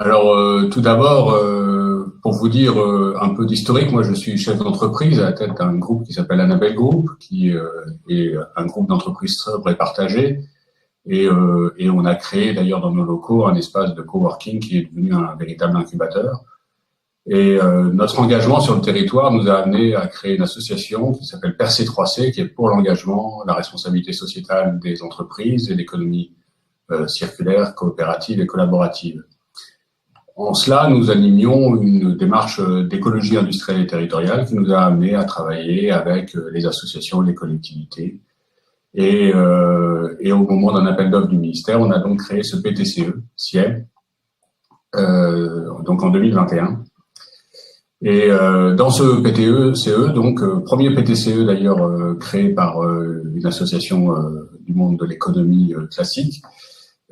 Alors, tout d'abord, pour vous dire un peu d'historique, moi je suis chef d'entreprise à la tête d'un groupe qui s'appelle Annabelle Group, qui est un groupe d'entreprises sobre et partagé. Et on a créé d'ailleurs dans nos locaux un espace de coworking qui est devenu un véritable incubateur. Et notre engagement sur le territoire nous a amené à créer une association qui s'appelle Percé 3C, qui est pour l'engagement, la responsabilité sociétale des entreprises et l'économie circulaire, coopérative et collaborative. En cela, nous animions une démarche d'écologie industrielle et territoriale qui nous a amené à travailler avec les associations, les collectivités. Et au moment d'un appel d'offres du ministère, on a donc créé ce PTCE, CIEM, donc en 2021. Et dans ce PTCE, donc premier PTCE d'ailleurs créé par une association du monde de l'économie classique,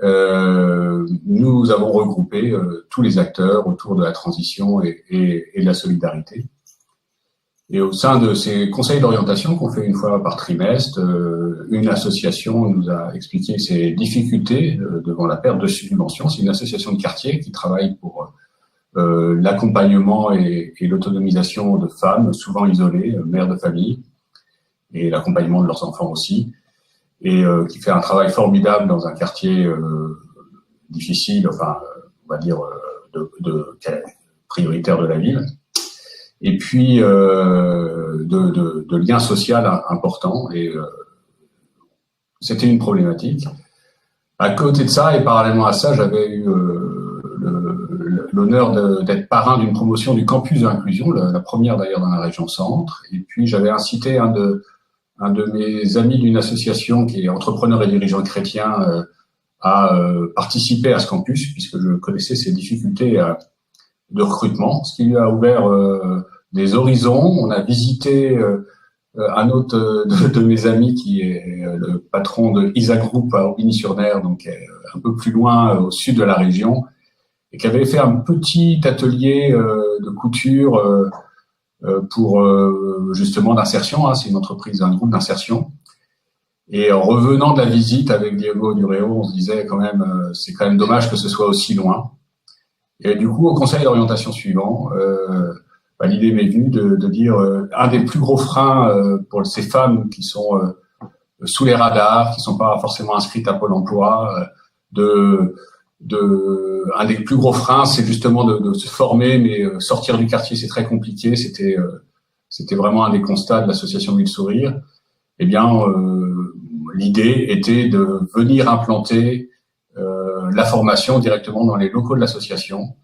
nous avons regroupé tous les acteurs autour de la transition et de la solidarité. Et au sein de ces conseils d'orientation qu'on fait une fois par trimestre, une association nous a expliqué ses difficultés devant la perte de subventions. C'est une association de quartier qui travaille pour l'accompagnement et l'autonomisation de femmes souvent isolées, mères de famille, et l'accompagnement de leurs enfants aussi, et qui fait un travail formidable dans un quartier difficile, enfin, on va dire, prioritaire de la ville. Et puis de lien social important, et c'était une problématique. À côté de ça, et parallèlement à ça, j'avais eu l'honneur d'être parrain d'une promotion du campus de l'inclusion, la première d'ailleurs dans la région centre. Et puis j'avais incité un de mes amis d'une association qui est entrepreneur et dirigeant chrétien à participer à ce campus, puisque je connaissais ses difficultés de recrutement, ce qui lui a ouvert des horizons. On a visité un autre de mes amis qui est le patron de Isa Group à Aubigny-sur-Ner, donc un peu plus loin au sud de la région, et qui avait fait un petit atelier de couture pour justement d'insertion. C'est une entreprise, un groupe d'insertion. Et en revenant de la visite avec Diego Duréo, on se disait quand même, c'est quand même dommage que ce soit aussi loin. Et du coup, au conseil d'orientation suivant, l'idée m'est venue de dire un des plus gros freins pour ces femmes qui sont sous les radars, qui sont pas forcément inscrites à Pôle emploi, un des plus gros freins, c'est justement de se former, mais sortir du quartier, c'est très compliqué. C'était vraiment un des constats de l'association Mille Sourires. Eh bien, l'idée était de venir implanter la formation directement dans les locaux de l'association,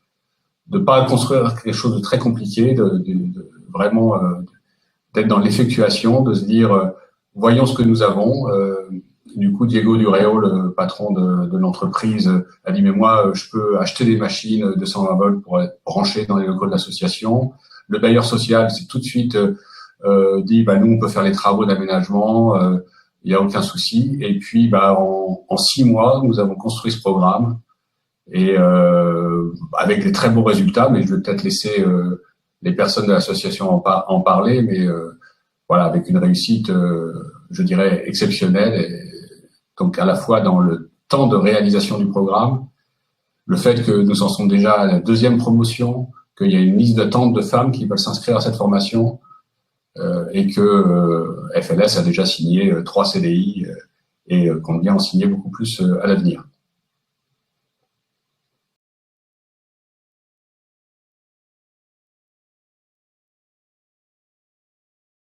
de pas construire quelque chose de très compliqué, vraiment d'être dans l'effectuation, de se dire voyons ce que nous avons. Du coup, Diego Duréo, le patron de l'entreprise, a dit mais moi je peux acheter des machines de 120 volts pour être branché dans les locaux de l'association. Le bailleur social s'est tout de suite dit nous on peut faire les travaux d'aménagement, il n'y a aucun souci. Et puis en 6 mois nous avons construit ce programme, et avec des très bons résultats, mais je vais peut-être laisser les personnes de l'association en parler, mais voilà, avec une réussite je dirais exceptionnelle. Et donc à la fois dans le temps de réalisation du programme, le fait que nous en sommes déjà à la 2e promotion, qu'il y a une liste d'attente de femmes qui veulent s'inscrire à cette formation, et que FLS a déjà signé 3 CDI et qu'on vient en signer beaucoup plus à l'avenir.